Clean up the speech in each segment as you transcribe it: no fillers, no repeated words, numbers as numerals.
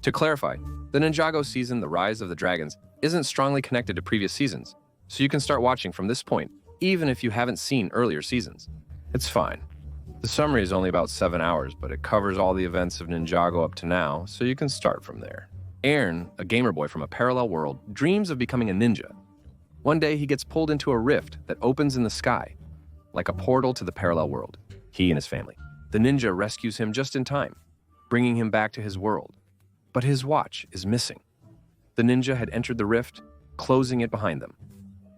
To clarify, the Ninjago season, The Rise of the Dragons, isn't strongly connected to previous seasons, so you can start watching from this point, even if you haven't seen earlier seasons. It's fine. The summary is only about 7 hours, but it covers all the events of Ninjago up to now, so you can start from there. Eirin, a gamer boy from a parallel world, dreams of becoming a ninja. One day, he gets pulled into a rift that opens in the sky, like a portal to the parallel world. He and his family. The ninja rescues him just in time, bringing him back to his world. But his watch is missing. The ninja had entered the rift, closing it behind them.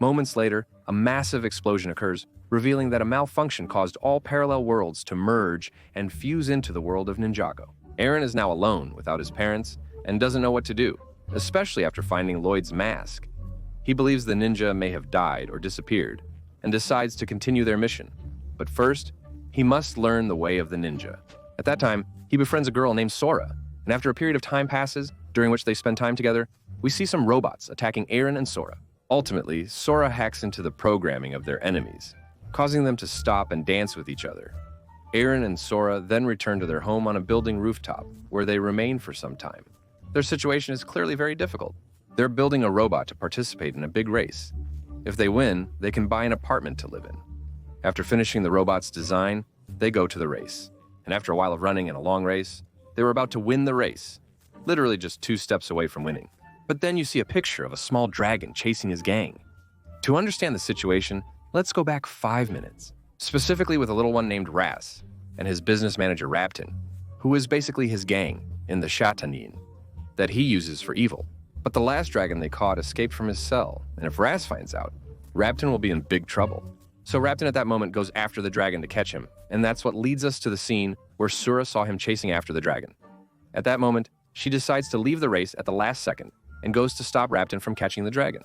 Moments later, a massive explosion occurs, revealing that a malfunction caused all parallel worlds to merge and fuse into the world of Ninjago. Eirin is now alone without his parents and doesn't know what to do, especially after finding Lloyd's mask. He believes the ninja may have died or disappeared and decides to continue their mission. But first, he must learn the way of the ninja. At that time, he befriends a girl named Sora, and after a period of time passes, during which they spend time together, we see some robots attacking Eirin and Sora. Ultimately, Sora hacks into the programming of their enemies, causing them to stop and dance with each other. Eirin and Sora then return to their home on a building rooftop, where they remain for some time. Their situation is clearly very difficult. They're building a robot to participate in a big race. If they win, they can buy an apartment to live in. After finishing the robot's design, they go to the race. And after a while of running in a long race, they were about to win the race, literally just 2 steps away from winning. But then you see a picture of a small dragon chasing his gang. To understand the situation, let's go back 5 minutes, specifically with a little one named Ras and his business manager Raptin, who is basically his gang in the Shatanin that he uses for evil. But the last dragon they caught escaped from his cell, and if Ras finds out, Raptin will be in big trouble. So Raptin at that moment goes after the dragon to catch him, and that's what leads us to the scene where Sura saw him chasing after the dragon. At that moment, she decides to leave the race at the last second and goes to stop Raptin from catching the dragon.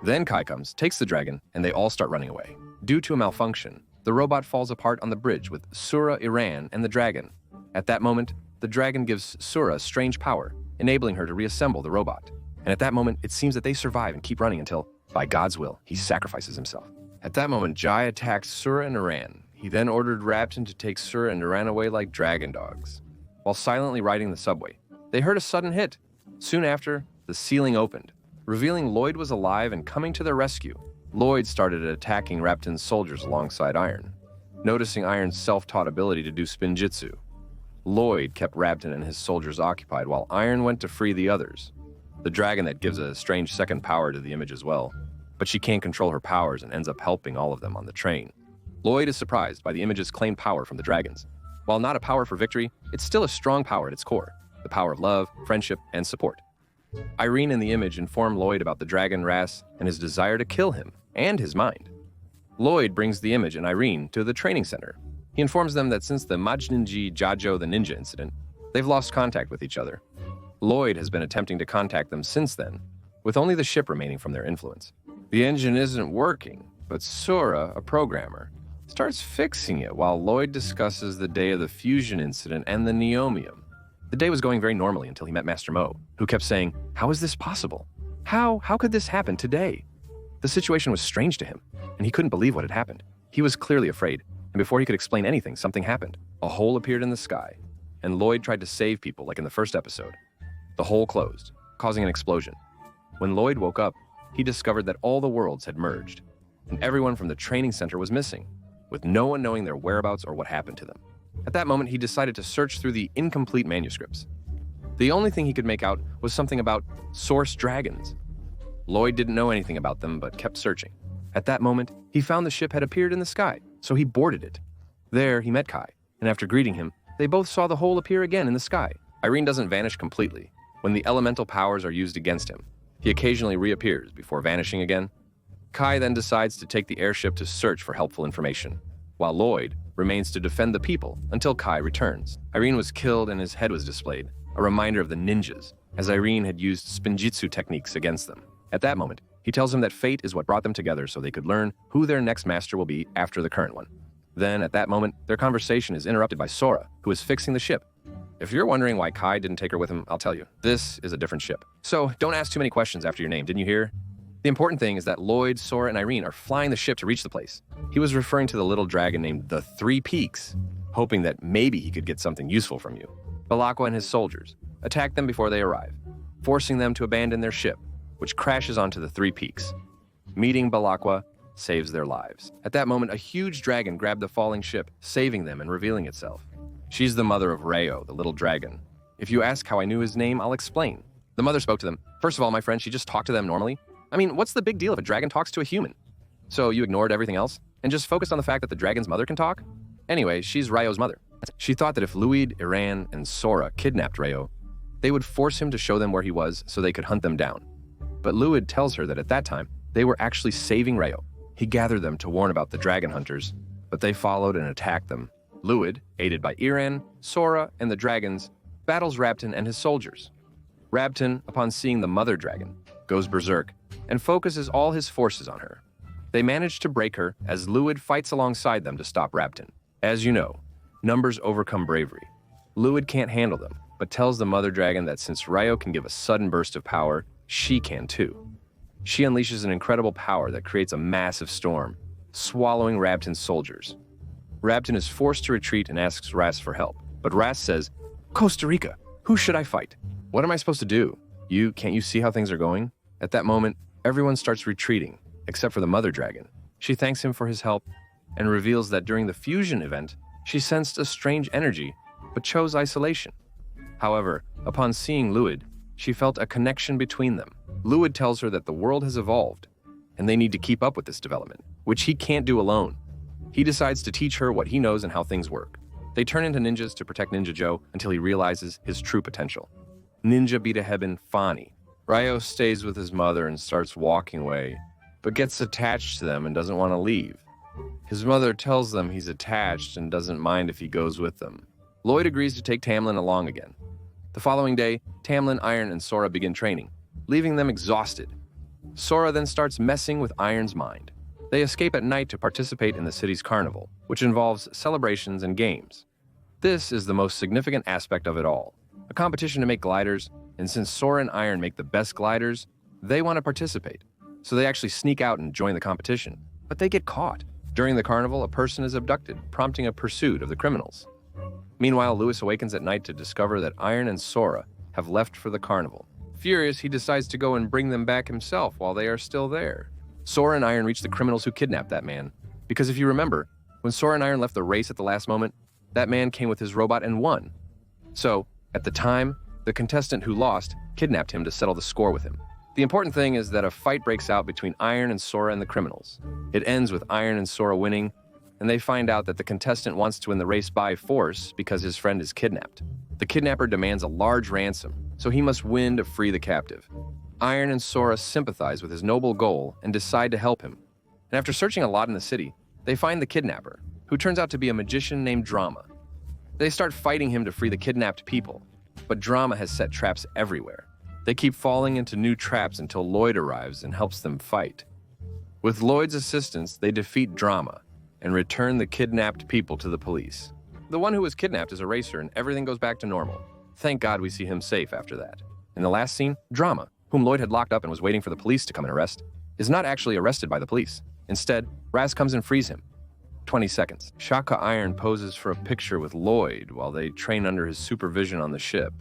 Then Kai comes, takes the dragon, and they all start running away. Due to a malfunction, the robot falls apart on the bridge with Sura, Eirin, and the dragon. At that moment, the dragon gives Sura strange power, enabling her to reassemble the robot. And at that moment, it seems that they survive and keep running until, by God's will, he sacrifices himself. At that moment, Jai attacked Sura and Eirin. He then ordered Raptin to take Sura and Eirin away like dragon dogs. While silently riding the subway, they heard a sudden hit. Soon after, the ceiling opened, revealing Lloyd was alive and coming to their rescue. Lloyd started attacking Raptin's soldiers alongside Eirin. Noticing Eirin's self-taught ability to do spinjitzu, Lloyd kept Raptin and his soldiers occupied while Eirin went to free the others. The dragon that gives a strange second power to the image as well, but she can't control her powers and ends up helping all of them on the train. Lloyd is surprised by the image's claimed power from the dragons. While not a power for victory, it's still a strong power at its core, the power of love, friendship, and support. Eirin in the image informed Lloyd about the dragon Ras and his desire to kill him and his mind. Lloyd brings the image and Eirin to the training center. He informs them that since the Majninji Jajo the ninja incident, they've lost contact with each other. Lloyd has been attempting to contact them since then, with only the ship remaining from their influence. The engine isn't working, but Sora, a programmer, starts fixing it while Lloyd discusses the day of the fusion incident and the neomium. The day was going very normally until he met Master Mo, who kept saying, "How is this possible? How could this happen today?" The situation was strange to him, and he couldn't believe what had happened. He was clearly afraid, and before he could explain anything, something happened. A hole appeared in the sky, and Lloyd tried to save people like in the first episode. The hole closed, causing an explosion. When Lloyd woke up, he discovered that all the worlds had merged, and everyone from the training center was missing, with no one knowing their whereabouts or what happened to them. At that moment, he decided to search through the incomplete manuscripts. The only thing he could make out was something about source dragons. Lloyd didn't know anything about them, but kept searching. At that moment, he found the ship had appeared in the sky, so he boarded it. There, he met Kai, and after greeting him, they both saw the hole appear again in the sky. Eirin doesn't vanish completely. When the elemental powers are used against him, he occasionally reappears before vanishing again. Kai then decides to take the airship to search for helpful information, while Lloyd remains to defend the people until Kai returns. Eirin was killed and his head was displayed, a reminder of the ninjas, as Eirin had used spinjitzu techniques against them. At that moment, he tells him that fate is what brought them together so they could learn who their next master will be after the current one. Then, at that moment, their conversation is interrupted by Sora, who is fixing the ship. If you're wondering why Kai didn't take her with him, I'll tell you. This is a different ship. So don't ask too many questions after your name, didn't you hear? The important thing is that Lloyd, Sora, and Eirin are flying the ship to reach the place. He was referring to the little dragon named the Three Peaks, hoping that maybe he could get something useful from you. Balakwa and his soldiers, attack them before they arrive, forcing them to abandon their ship, which crashes onto the three peaks. Meeting Balakwa saves their lives. At that moment, a huge dragon grabbed the falling ship, saving them and revealing itself. She's the mother of Rayo, the little dragon. If you ask how I knew his name, I'll explain. The mother spoke to them. First of all, my friend, she just talked to them normally. I mean, what's the big deal if a dragon talks to a human? So you ignored everything else and just focused on the fact that the dragon's mother can talk? Anyway, she's Rayo's mother. She thought that if Luid, Eirin, and Sora kidnapped Rayo, they would force him to show them where he was so they could hunt them down. But Luid tells her that at that time, they were actually saving Rayo. He gathered them to warn about the dragon hunters, but they followed and attacked them. Luid, aided by Eirin, Sora, and the dragons, battles Rabton and his soldiers. Rabton, upon seeing the mother dragon, goes berserk and focuses all his forces on her. They manage to break her as Luid fights alongside them to stop Rabton. As you know, numbers overcome bravery. Luid can't handle them, but tells the mother dragon that since Rayo can give a sudden burst of power, she can too. She unleashes an incredible power that creates a massive storm, swallowing Rabton's soldiers. Rabton is forced to retreat and asks Ras for help, but Ras says, "Costa Rica, who should I fight? What am I supposed to do? Can't you see how things are going?" At that moment, everyone starts retreating, except for the mother dragon. She thanks him for his help and reveals that during the fusion event, she sensed a strange energy, but chose isolation. However, upon seeing Luid, she felt a connection between them. Luid tells her that the world has evolved, and they need to keep up with this development, which he can't do alone. He decides to teach her what he knows and how things work. They turn into ninjas to protect Ninja Joe until he realizes his true potential. Ninja Bidaheben Fani. Rayo stays with his mother and starts walking away, but gets attached to them and doesn't want to leave. His mother tells them he's attached and doesn't mind if he goes with them. Lloyd agrees to take Tamlin along again. The following day, Tamlin, Eirin, and Sora begin training, leaving them exhausted. Sora then starts messing with Eirin's mind. They escape at night to participate in the city's carnival, which involves celebrations and games. This is the most significant aspect of it all, a competition to make gliders, and since Sora and Eirin make the best gliders, they want to participate. So they actually sneak out and join the competition, but they get caught. During the carnival, a person is abducted, prompting a pursuit of the criminals. Meanwhile, Lewis awakens at night to discover that Eirin and Sora have left for the carnival. Furious, he decides to go and bring them back himself while they are still there. Sora and Eirin reach the criminals who kidnapped that man, because if you remember, when Sora and Eirin left the race at the last moment, that man came with his robot and won. So, at the time, the contestant who lost kidnapped him to settle the score with him. The important thing is that a fight breaks out between Eirin and Sora and the criminals. It ends with Eirin and Sora winning, and they find out that the contestant wants to win the race by force because his friend is kidnapped. The kidnapper demands a large ransom, so he must win to free the captive. Eirin and Sora sympathize with his noble goal and decide to help him. And after searching a lot in the city, they find the kidnapper, who turns out to be a magician named Drama. They start fighting him to free the kidnapped people, but Drama has set traps everywhere. They keep falling into new traps until Lloyd arrives and helps them fight. With Lloyd's assistance, they defeat Drama and return the kidnapped people to the police. The one who was kidnapped is a racer and everything goes back to normal. Thank God we see him safe after that. In the last scene, Drama, whom Lloyd had locked up and was waiting for the police to come and arrest, is not actually arrested by the police. Instead, Raz comes and frees him. 20 seconds. Shaka Eirin poses for a picture with Lloyd while they train under his supervision on the ship,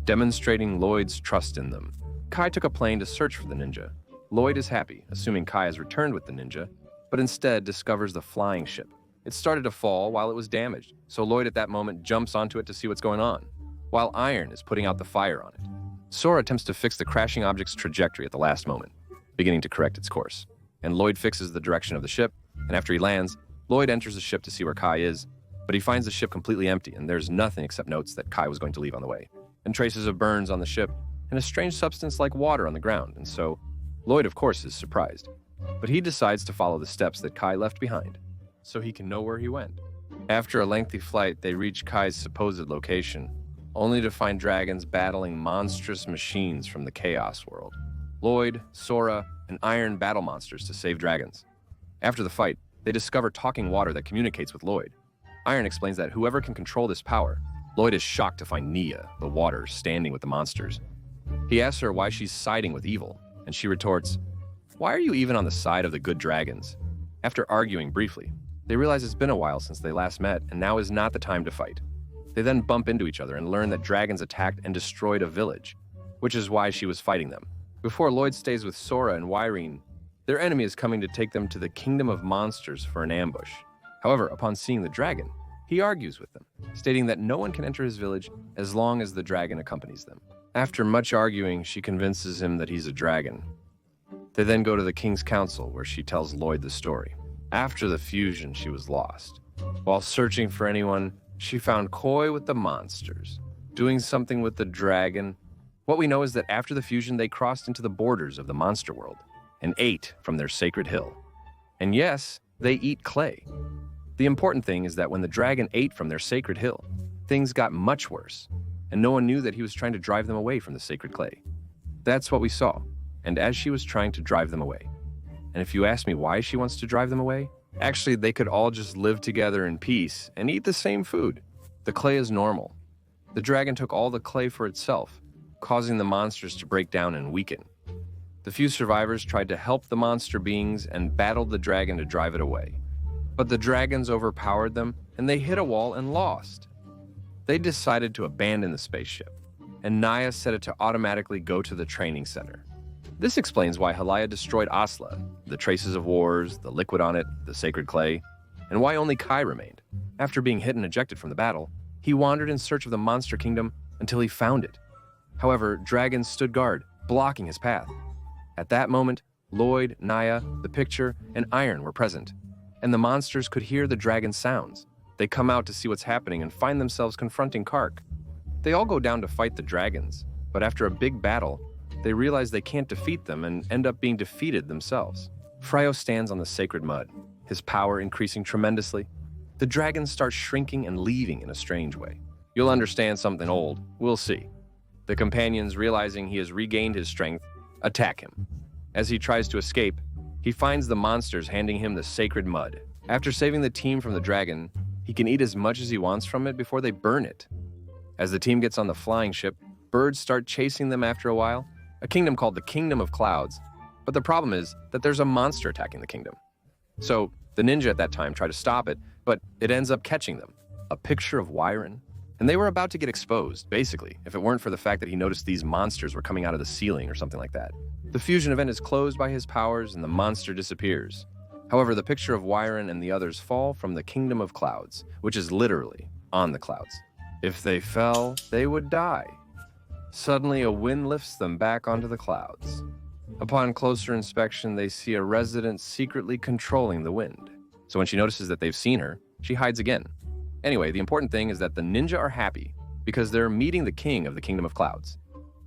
demonstrating Lloyd's trust in them. Kai took a plane to search for the ninja. Lloyd is happy, assuming Kai has returned with the ninja, but instead discovers the flying ship. It started to fall while it was damaged, so Lloyd at that moment jumps onto it to see what's going on, while Eirin is putting out the fire on it. Sora attempts to fix the crashing object's trajectory at the last moment, beginning to correct its course. And Lloyd fixes the direction of the ship, and after he lands, Lloyd enters the ship to see where Kai is, but he finds the ship completely empty and there's nothing except notes that Kai was going to leave on the way, and traces of burns on the ship, and a strange substance like water on the ground, and so Lloyd, of course, is surprised. But he decides to follow the steps that Kai left behind, so he can know where he went. After a lengthy flight, they reach Kai's supposed location, only to find dragons battling monstrous machines from the Chaos world. Lloyd, Sora, and Eirin battle monsters to save dragons. After the fight, they discover talking water that communicates with Lloyd. Eirin explains that whoever can control this power. Lloyd is shocked to find Nia, the water, standing with the monsters. He asks her why she's siding with evil, and she retorts, "Why are you even on the side of the good dragons?" After arguing briefly, they realize it's been a while since they last met, and now is not the time to fight. They then bump into each other and learn that dragons attacked and destroyed a village, which is why she was fighting them. Before Lloyd stays with Sora and Eirin, their enemy is coming to take them to the Kingdom of Monsters for an ambush. However, upon seeing the dragon, he argues with them, stating that no one can enter his village as long as the dragon accompanies them. After much arguing, she convinces him that he's a dragon. They then go to the King's Council, where she tells Lloyd the story. After the fusion, she was lost. While searching for anyone, she found Koi with the monsters, doing something with the dragon. What we know is that after the fusion, they crossed into the borders of the monster world and ate from their sacred hill. And yes, they eat clay. The important thing is that when the dragon ate from their sacred hill, things got much worse, and no one knew that he was trying to drive them away from the sacred clay. That's what we saw, and as she was trying to drive them away. And if you ask me why she wants to drive them away, actually they could all just live together in peace and eat the same food. The clay is normal. The dragon took all the clay for itself, causing the monsters to break down and weaken. The few survivors tried to help the monster beings and battled the dragon to drive it away. But the dragons overpowered them, and they hit a wall and lost. They decided to abandon the spaceship, and Naya set it to automatically go to the training center. This explains why Halaya destroyed Asla, the traces of wars, the liquid on it, the sacred clay, and why only Kai remained. After being hit and ejected from the battle, he wandered in search of the monster kingdom until he found it. However, dragons stood guard, blocking his path. At that moment, Lloyd, Naya, the picture, and Eirin were present, and the monsters could hear the dragon's sounds. They come out to see what's happening and find themselves confronting Kark. They all go down to fight the dragons, but after a big battle, they realize they can't defeat them and end up being defeated themselves. Fryo stands on the sacred mud, his power increasing tremendously. The dragons start shrinking and leaving in a strange way. You'll understand something old. We'll see. The companions, realizing he has regained his strength, attack him. As he tries to escape, he finds the monsters handing him the sacred mud. After saving the team from the dragon, he can eat as much as he wants from it before they burn it. As the team gets on the flying ship, birds start chasing them after a while, a kingdom called the Kingdom of Clouds. But the problem is that there's a monster attacking the kingdom. So the ninja at that time tried to stop it, but it ends up catching them. A picture of Eirin. And they were about to get exposed, basically, if it weren't for the fact that he noticed these monsters were coming out of the ceiling or something like that. The fusion event is closed by his powers and the monster disappears. However, the picture of Eirin and the others fall from the Kingdom of Clouds, which is literally on the clouds. If they fell, they would die. Suddenly, a wind lifts them back onto the clouds. Upon closer inspection, they see a resident secretly controlling the wind. So when she notices that they've seen her, she hides again. Anyway, the important thing is that the ninja are happy because they're meeting the king of the Kingdom of Clouds.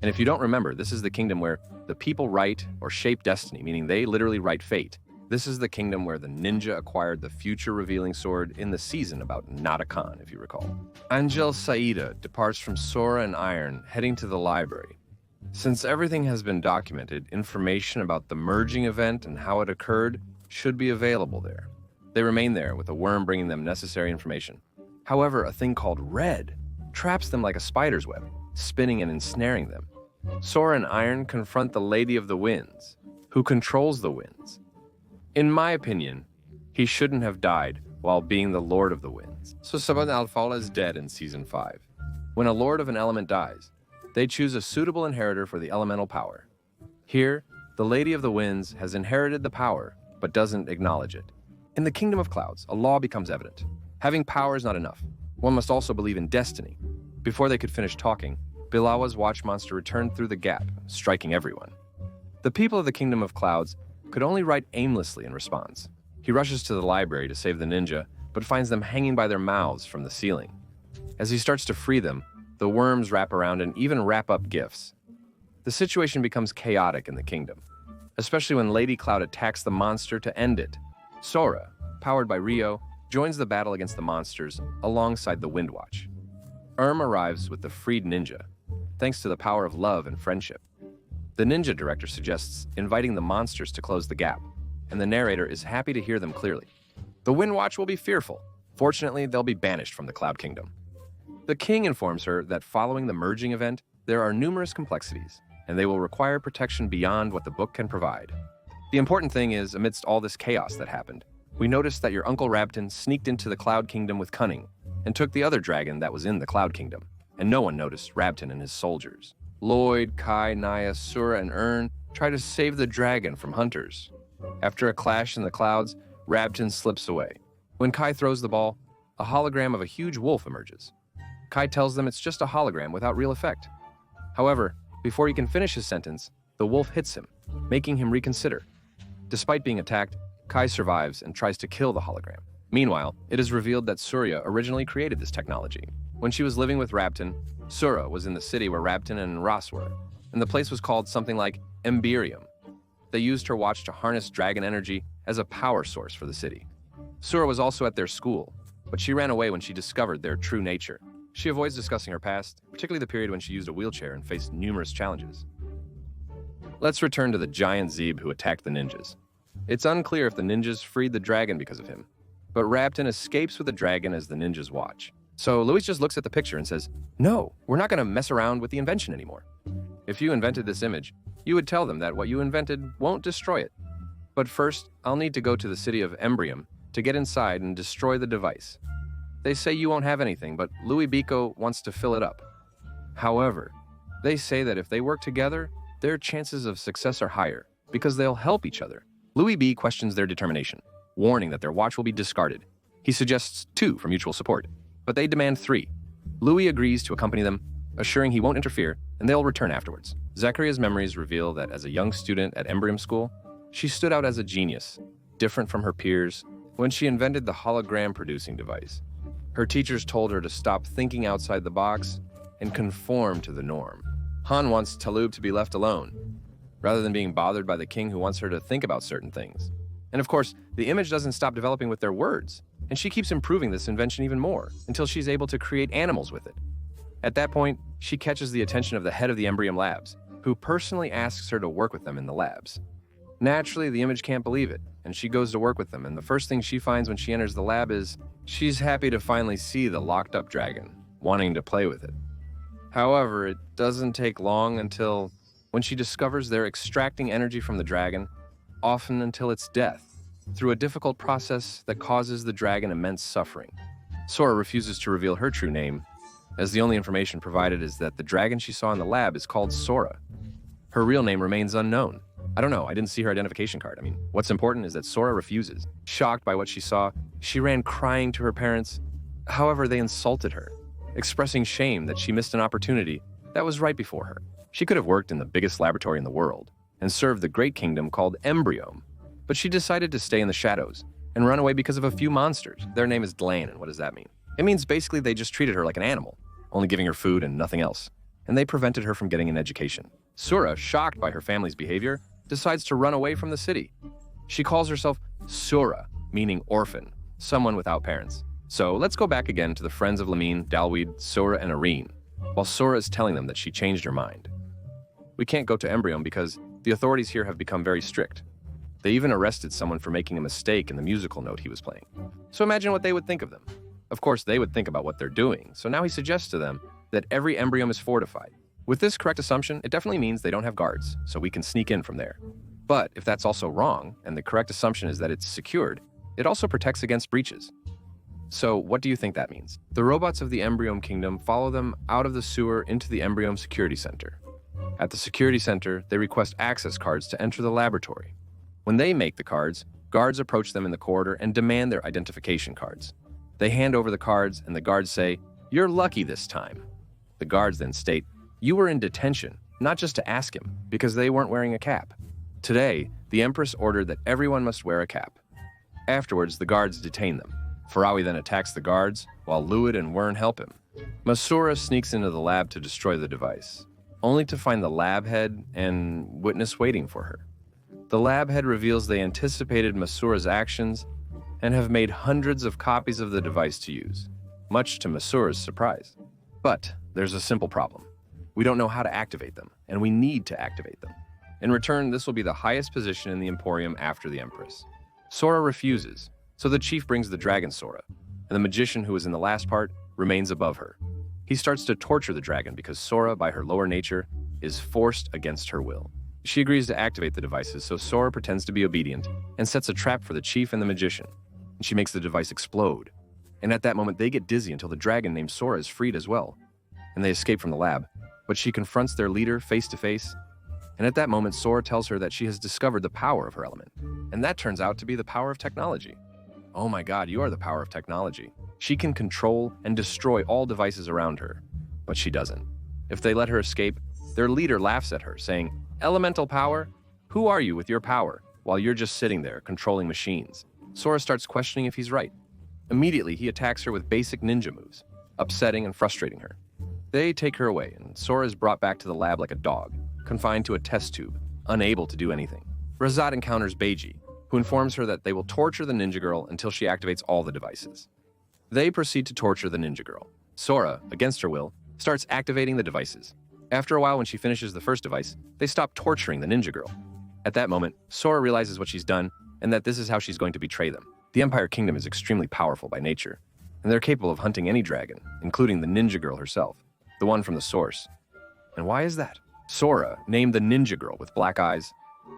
And if you don't remember, this is the kingdom where the people write or shape destiny, meaning they literally write fate. This is the kingdom where the ninja acquired the future-revealing sword in the season about Nada Khan, if you recall. Angel Saida departs from Sora and Eirin, heading to the library. Since everything has been documented, information about the merging event and how it occurred should be available there. They remain there, with a worm bringing them necessary information. However, a thing called Red traps them like a spider's web, spinning and ensnaring them. Sora and Eirin confront the Lady of the Winds, who controls the winds. In my opinion, he shouldn't have died while being the Lord of the Winds. So Saban Alfala is dead in Season 5. When a Lord of an element dies, they choose a suitable inheritor for the elemental power. Here, the Lady of the Winds has inherited the power, but doesn't acknowledge it. In the Kingdom of Clouds, a law becomes evident. Having power is not enough. One must also believe in destiny. Before they could finish talking, Bilawa's watch monster returned through the gap, striking everyone. The people of the Kingdom of Clouds could only write aimlessly in response. He rushes to the library to save the ninja, but finds them hanging by their mouths from the ceiling. As he starts to free them, the worms wrap around and even wrap up gifts. The situation becomes chaotic in the kingdom, especially when Lady Cloud attacks the monster to end it. Sora, powered by Rio, joins the battle against the monsters alongside the Windwatch. Arrives with the freed ninja, thanks to the power of love and friendship. The ninja director suggests inviting the monsters to close the gap, and the narrator is happy to hear them clearly. The Windwatch will be fearful. Fortunately, they'll be banished from the Cloud Kingdom. The king informs her that following the merging event, there are numerous complexities, and they will require protection beyond what the book can provide. The important thing is, amidst all this chaos that happened, we noticed that your Uncle Rabton sneaked into the Cloud Kingdom with cunning, and took the other dragon that was in the Cloud Kingdom, and no one noticed Rabton and his soldiers. Lloyd, Kai, Naya, Sura, and Ern try to save the dragon from hunters. After a clash in the clouds, Rabton slips away. When Kai throws the ball, a hologram of a huge wolf emerges. Kai tells them it's just a hologram without real effect. However, before he can finish his sentence, the wolf hits him, making him reconsider. Despite being attacked, Kai survives and tries to kill the hologram. Meanwhile, it is revealed that Surya originally created this technology. When she was living with Rabton, Sura was in the city where Rabton and Ras were, and the place was called something like Empyrean. They used her watch to harness dragon energy as a power source for the city. Sura was also at their school, but she ran away when she discovered their true nature. She avoids discussing her past, particularly the period when she used a wheelchair and faced numerous challenges. Let's return to the giant Zeeb who attacked the ninjas. It's unclear if the ninjas freed the dragon because of him, but Rabton escapes with the dragon as the ninjas watch. So Louis just looks at the picture and says, "No, we're not going to mess around with the invention anymore." If you invented this image, you would tell them that what you invented won't destroy it. But first, I'll need to go to the city of Empyrean to get inside and destroy the device. They say you won't have anything, but Louis Biko wants to fill it up. However, they say that if they work together, their chances of success are higher because they'll help each other. Louis B questions their determination, warning that their watch will be discarded. He suggests 2 for mutual support, but they demand 3. Louis agrees to accompany them, assuring he won't interfere, and they'll return afterwards. Zacharia's memories reveal that as a young student at Empyrean School, she stood out as a genius, different from her peers, when she invented the hologram-producing device. Her teachers told her to stop thinking outside the box and conform to the norm. Han wants Talub to be left alone, rather than being bothered by the king who wants her to think about certain things. And of course, the image doesn't stop developing with their words, and she keeps improving this invention even more, until she's able to create animals with it. At that point, she catches the attention of the head of the Empyrean Labs, who personally asks her to work with them in the labs. Naturally, the image can't believe it, and she goes to work with them, and the first thing she finds when she enters the lab is she's happy to finally see the locked-up dragon, wanting to play with it. However, it doesn't take long until when she discovers they're extracting energy from the dragon, often until its death, through a difficult process that causes the dragon immense suffering. Sora refuses to reveal her true name, as the only information provided is that the dragon she saw in the lab is called Sora. Her real name remains unknown. I don't know, I didn't see her identification card. What's important is that Sora refuses. Shocked by what she saw, she ran crying to her parents. However, they insulted her, expressing shame that she missed an opportunity that was right before her. She could have worked in the biggest laboratory in the world and served the great kingdom called Embryo, but she decided to stay in the shadows and run away because of a few monsters. Their name is Dlan, and what does that mean? It means basically they just treated her like an animal, only giving her food and nothing else, and they prevented her from getting an education. Sura, shocked by her family's behavior, decides to run away from the city. She calls herself Sura, meaning orphan, someone without parents. So let's go back again to the friends of Lamine, Dalweed, Sora, and Eirin, while Sora is telling them that she changed her mind. We can't go to Embryo because the authorities here have become very strict. They even arrested someone for making a mistake in the musical note he was playing. So imagine what they would think of them. Of course, they would think about what they're doing, so now he suggests to them that every Embryo is fortified. With this correct assumption, it definitely means they don't have guards, so we can sneak in from there. But if that's also wrong, and the correct assumption is that it's secured, it also protects against breaches. So what do you think that means? The robots of the Embryo Kingdom follow them out of the sewer into the Embryo Security Center. At the Security Center, they request access cards to enter the laboratory. When they make the cards, guards approach them in the corridor and demand their identification cards. They hand over the cards, and the guards say, "You're lucky this time." The guards then state, "You were in detention, not just to ask him, because they weren't wearing a cap." Today, the Empress ordered that everyone must wear a cap. Afterwards, the guards detain them. Farawi then attacks the guards, while Luid and Wern help him. Masura sneaks into the lab to destroy the device, only to find the lab head and Witness waiting for her. The lab head reveals they anticipated Masura's actions and have made hundreds of copies of the device to use, much to Masura's surprise. But there's a simple problem. We don't know how to activate them, and we need to activate them. In return, this will be the highest position in the Emporium after the Empress. Sora refuses, so the chief brings the dragon Sora, and the magician who was in the last part remains above her. He starts to torture the dragon because Sora, by her lower nature, is forced against her will. She agrees to activate the devices, so Sora pretends to be obedient and sets a trap for the chief and the magician. And she makes the device explode, And at that moment, they get dizzy until the dragon named Sora is freed as well, and they escape from the lab. But she confronts their leader face to face, and at that moment, Sora tells her that she has discovered the power of her element, and that turns out to be the power of technology. Oh my god, you are the power of technology. She can control and destroy all devices around her, but she doesn't. If they let her escape, their leader laughs at her, saying, "Elemental power? Who are you with your power?" While you're just sitting there controlling machines. Sora starts questioning if he's right. Immediately, he attacks her with basic ninja moves, upsetting and frustrating her. They take her away, and Sora is brought back to the lab like a dog, confined to a test tube, unable to do anything. Razat encounters Beiji, who informs her that they will torture the ninja girl until she activates all the devices. They proceed to torture the ninja girl. Sora, against her will, starts activating the devices. After a while, when she finishes the first device, they stop torturing the ninja girl. At that moment, Sora realizes what she's done and that this is how she's going to betray them. The Empire Kingdom is extremely powerful by nature, and they're capable of hunting any dragon, including the ninja girl herself, the one from the source. And why is that? Sora named the ninja girl with black eyes.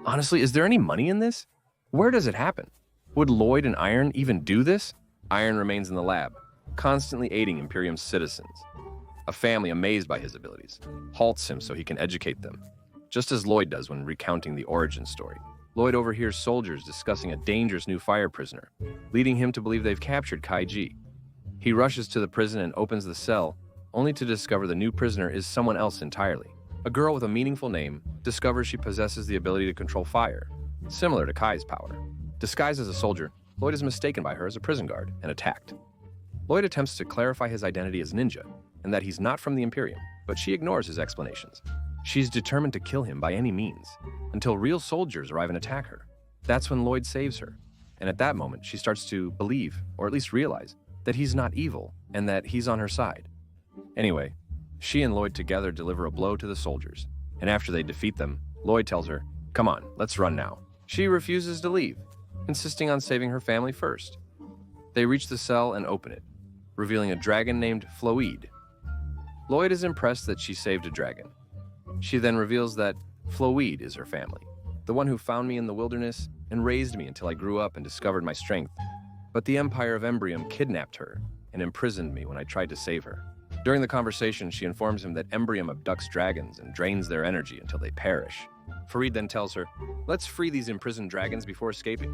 Honestly, is there any money in this? Where does it happen? Would Lloyd and Eirin even do this? Eirin remains in the lab, constantly aiding Empyrean's citizens. A family amazed by his abilities halts him so he can educate them, just as Lloyd does when recounting the origin story. Lloyd overhears soldiers discussing a dangerous new fire prisoner, leading him to believe they've captured Kaiji. He rushes to the prison and opens the cell, only to discover the new prisoner is someone else entirely. A girl with a meaningful name discovers she possesses the ability to control fire, similar to Kai's power. Disguised as a soldier, Lloyd is mistaken by her as a prison guard and attacked. Lloyd attempts to clarify his identity as Ninja, and that he's not from the Empyrean, but she ignores his explanations. She's determined to kill him by any means, until real soldiers arrive and attack her. That's when Lloyd saves her, and at that moment she starts to believe, or at least realize, that he's not evil and that he's on her side. Anyway, she and Lloyd together deliver a blow to the soldiers, and after they defeat them, Lloyd tells her, "Come on, let's run now." She refuses to leave, insisting on saving her family first. They reach the cell and open it, revealing a dragon named Floyd. Lloyd is impressed that she saved a dragon. She then reveals that Floyd is her family, the one who found me in the wilderness and raised me until I grew up and discovered my strength. But the Empire of Empyrean kidnapped her and imprisoned me when I tried to save her. During the conversation, she informs him that Empyrean abducts dragons and drains their energy until they perish. Farid then tells her, "Let's free these imprisoned dragons before escaping."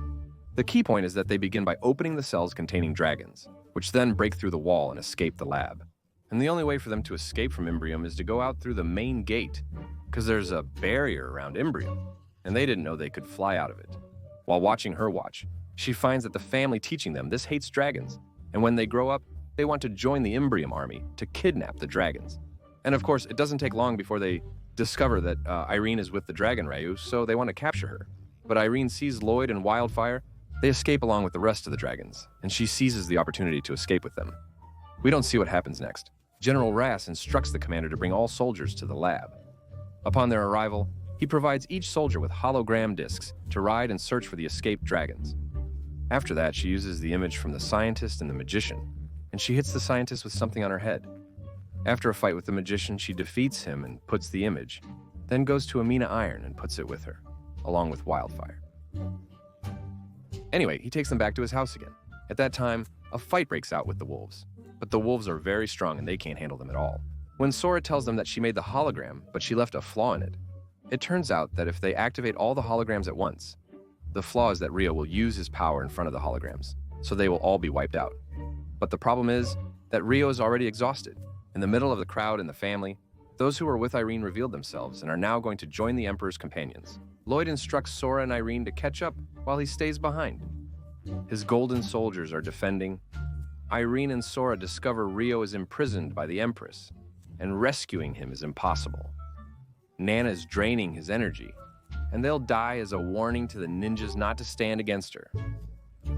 The key point is that they begin by opening the cells containing dragons, which then break through the wall and escape the lab. And the only way for them to escape from Empyrean is to go out through the main gate, because there's a barrier around Empyrean, and they didn't know they could fly out of it. While watching her watch, she finds that the family teaching them this hates dragons, and when they grow up, they want to join the Empyrean army to kidnap the dragons. And of course, it doesn't take long before they discover that Eirin is with the dragon Ryu, so they want to capture her. But Eirin sees Lloyd and Wildfire. They escape along with the rest of the dragons, and she seizes the opportunity to escape with them. We don't see what happens next. General Rass instructs the commander to bring all soldiers to the lab. Upon their arrival, he provides each soldier with hologram discs to ride and search for the escaped dragons. After that, she uses the image from the scientist and the magician, and she hits the scientist with something on her head. After a fight with the magician, she defeats him and puts the image, then goes to Amina Eirin and puts it with her, along with Wildfire. Anyway, he takes them back to his house again. At that time, a fight breaks out with the wolves, but the wolves are very strong and they can't handle them at all. When Sora tells them that she made the hologram, but she left a flaw in it, it turns out that if they activate all the holograms at once, the flaw is that Rio will use his power in front of the holograms, so they will all be wiped out. But the problem is that Rio is already exhausted. In the middle of the crowd and the family, those who were with Eirin revealed themselves and are now going to join the Emperor's companions. Lloyd instructs Sora and Eirin to catch up while he stays behind. His golden soldiers are defending. Eirin and Sora discover Rio is imprisoned by the Empress, and rescuing him is impossible. Nana is draining his energy, and they'll die as a warning to the ninjas not to stand against her.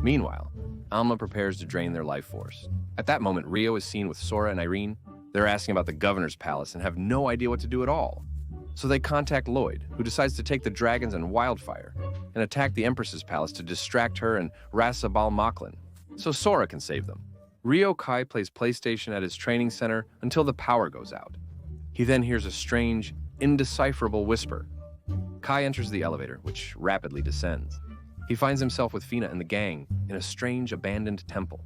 Meanwhile, Alma prepares to drain their life force. At that moment, Rio is seen with Sora and Eirin. They're asking about the governor's palace and have no idea what to do at all. So they contact Lloyd, who decides to take the dragons and Wildfire and attack the Empress's palace to distract her and Rasa Bal Mochlin, so Sora can save them. Rio Kai plays PlayStation at his training center until the power goes out. He then hears a strange, indecipherable whisper. Kai enters the elevator, which rapidly descends. He finds himself with Fina and the gang in a strange, abandoned temple.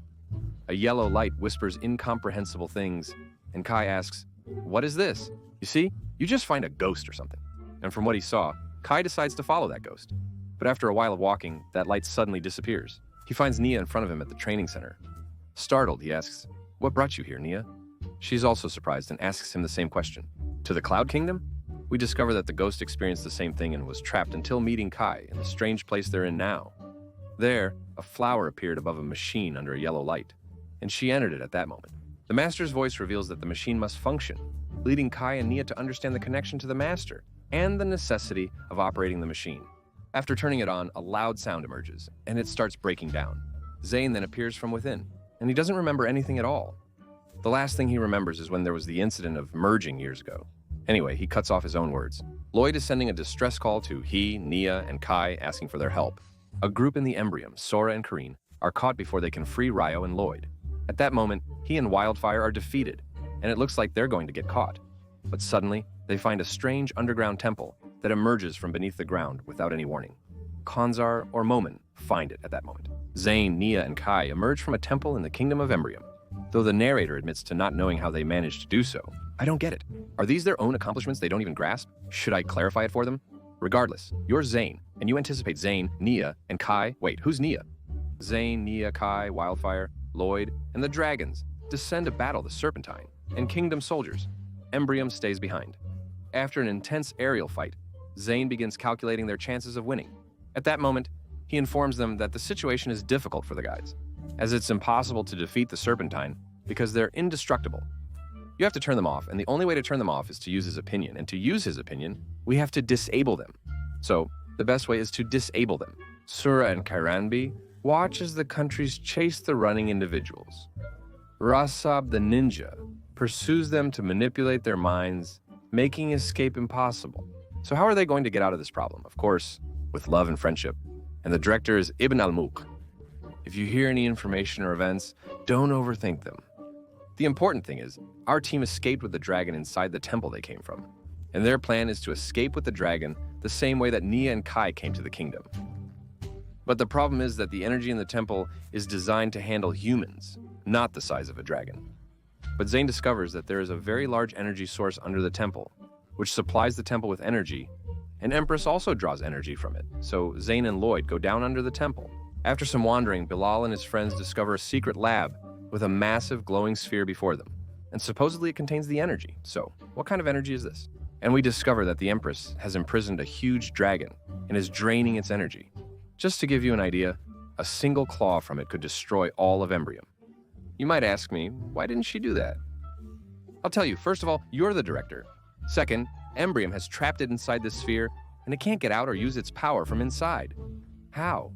A yellow light whispers incomprehensible things, and Kai asks, "What is this?" You see, you just find a ghost or something. And from what he saw, Kai decides to follow that ghost. But after a while of walking, that light suddenly disappears. He finds Nia in front of him at the training center. Startled, he asks, "What brought you here, Nia?" She's also surprised and asks him the same question. To the Cloud Kingdom? We discover that the ghost experienced the same thing and was trapped until meeting Kai in the strange place they're in now. There, a flower appeared above a machine under a yellow light, and she entered it at that moment. The Master's voice reveals that the machine must function, leading Kai and Nia to understand the connection to the Master and the necessity of operating the machine. After turning it on, a loud sound emerges, and it starts breaking down. Zane then appears from within, and he doesn't remember anything at all. The last thing he remembers is when there was the incident of merging years ago. Anyway, he cuts off his own words. Lloyd is sending a distress call to he, Nia, and Kai, asking for their help. A group in the Empyrean, Sora and Eirin, are caught before they can free Ryo and Lloyd. At that moment, he and Wildfire are defeated, and it looks like they're going to get caught. But suddenly, they find a strange underground temple that emerges from beneath the ground without any warning. Konzar or Momin find it at that moment. Zane, Nia, and Kai emerge from a temple in the Kingdom of Empyrean. Though the narrator admits to not knowing how they managed to do so, I don't get it. Are these their own accomplishments they don't even grasp? Should I clarify it for them? Regardless, you're Zane, and you anticipate Zane, Nia, and Kai. Wait, who's Nia? Zane, Nia, Kai, Wildfire, Lloyd, and the dragons descend to battle the Serpentine and Kingdom soldiers. Empyrean stays behind. After an intense aerial fight, Zane begins calculating their chances of winning. At that moment, he informs them that the situation is difficult for the guys, as it's impossible to defeat the Serpentine because they're indestructible. You have to turn them off, and the only way to turn them off is to use his opinion, and to use his opinion, we have to disable them. So, the best way is to disable them. Sura and Kairanbi watch as the countries chase the running individuals. Rasab the ninja pursues them to manipulate their minds, making escape impossible. So how are they going to get out of this problem? Of course, with love and friendship. And the director is Ibn al-Mulk. If you hear any information or events, don't overthink them. The important thing is, our team escaped with the dragon inside the temple they came from. And their plan is to escape with the dragon the same way that Nia and Kai came to the kingdom. But the problem is that the energy in the temple is designed to handle humans, not the size of a dragon. But Zane discovers that there is a very large energy source under the temple, which supplies the temple with energy, and Empress also draws energy from it, so Zane and Lloyd go down under the temple. After some wandering, Bilal and his friends discover a secret lab with a massive glowing sphere before them, and supposedly it contains the energy. So, what kind of energy is this? And we discover that the Empress has imprisoned a huge dragon and is draining its energy. Just to give you an idea, a single claw from it could destroy all of Empyrean. You might ask me, why didn't she do that? I'll tell you, first of all, you're the director. Second, Empyrean has trapped it inside this sphere, and it can't get out or use its power from inside. How?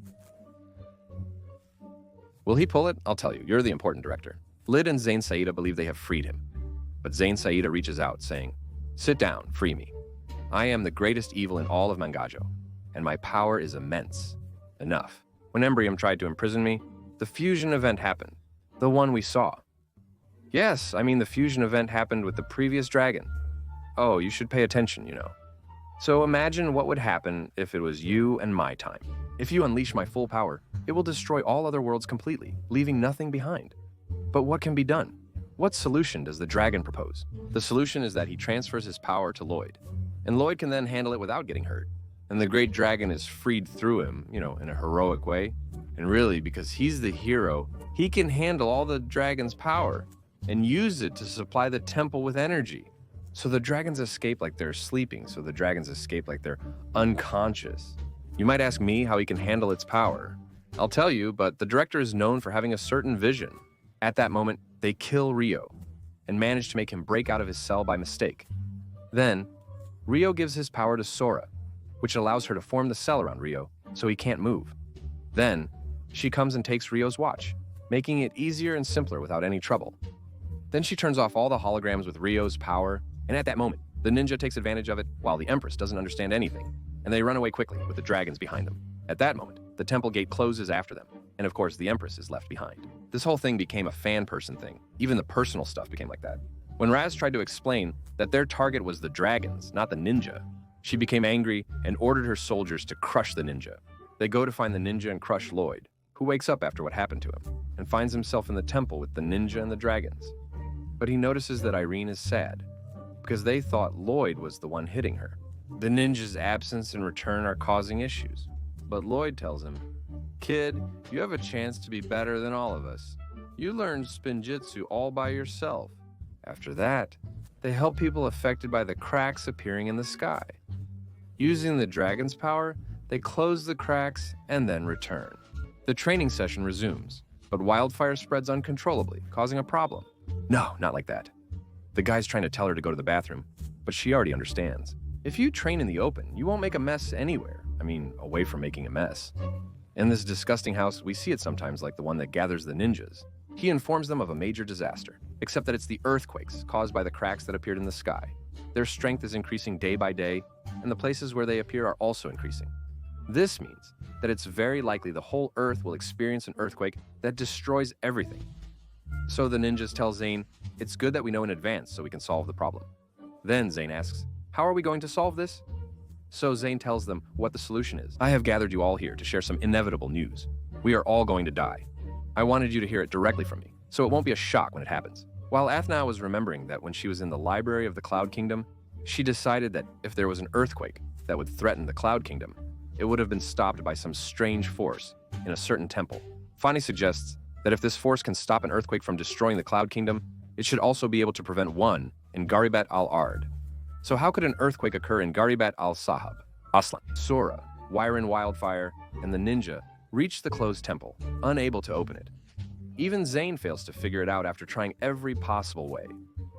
Will he pull it? I'll tell you, you're the important director. Lid and Zain Saida believe they have freed him. But Zain Saida reaches out, saying, "Sit down, free me. I am the greatest evil in all of Mangajo, and my power is immense. Enough. When Empyrean tried to imprison me, the fusion event happened. The one we saw. Yes, I mean the fusion event happened with the previous dragon. Oh, you should pay attention, you know. So imagine what would happen if it was you and my time. If you unleash my full power, it will destroy all other worlds completely, leaving nothing behind. But what can be done? What solution does the dragon propose? The solution is that he transfers his power to Lloyd, and Lloyd can then handle it without getting hurt. And the great dragon is freed through him, in a heroic way. And really, because he's the hero, he can handle all the dragon's power and use it to supply the temple with energy. So the dragons escape like they're sleeping, so the dragons escape like they're unconscious. You might ask me how he can handle its power. I'll tell you, but the director is known for having a certain vision. At that moment, they kill Ryo and manage to make him break out of his cell by mistake. Then, Ryo gives his power to Sora, which allows her to form the cell around Ryo so he can't move. Then, she comes and takes Ryo's watch, making it easier and simpler without any trouble. Then she turns off all the holograms with Ryo's power, and at that moment, the ninja takes advantage of it while the Empress doesn't understand anything, and they run away quickly with the dragons behind them. At that moment, the temple gate closes after them, and of course the Empress is left behind. This whole thing became a fan person thing. Even the personal stuff became like that. When Raz tried to explain that their target was the dragons, not the ninja, she became angry and ordered her soldiers to crush the ninja. They go to find the ninja and crush Lloyd, who wakes up after what happened to him. and finds himself in the temple with the ninja and the dragons. But he notices that Eirin is sad, because they thought Lloyd was the one hitting her. The ninja's absence and return are causing issues, but Lloyd tells him, "Kid, you have a chance to be better than all of us. You learned spinjitzu all by yourself." After that, they help people affected by the cracks appearing in the sky. Using the dragon's power, they close the cracks and then return. The training session resumes, but wildfire spreads uncontrollably, causing a problem. No, not like that. The guy's trying to tell her to go to the bathroom, but she already understands. If you train in the open, you won't make a mess anywhere. Away from making a mess. In this disgusting house, we see it sometimes like the one that gathers the ninjas. He informs them of a major disaster, except that it's the earthquakes caused by the cracks that appeared in the sky. Their strength is increasing day by day, and the places where they appear are also increasing. This means that it's very likely the whole Earth will experience an earthquake that destroys everything. So the ninjas tell Zane, it's good that we know in advance so we can solve the problem. Then Zane asks, how are we going to solve this? So Zane tells them what the solution is. I have gathered you all here to share some inevitable news. We are all going to die. I wanted you to hear it directly from me, so it won't be a shock when it happens. While Athna was remembering that when she was in the library of the Cloud Kingdom, she decided that if there was an earthquake that would threaten the Cloud Kingdom, it would have been stopped by some strange force in a certain temple. Fani suggests that if this force can stop an earthquake from destroying the Cloud Kingdom, it should also be able to prevent one in Gharibat al-Ard. So how could an earthquake occur in Gharibat al-Sahab? Aslan, Sora, Eirin Wildfire, and the ninja reach the closed temple, unable to open it. Even Zane fails to figure it out after trying every possible way.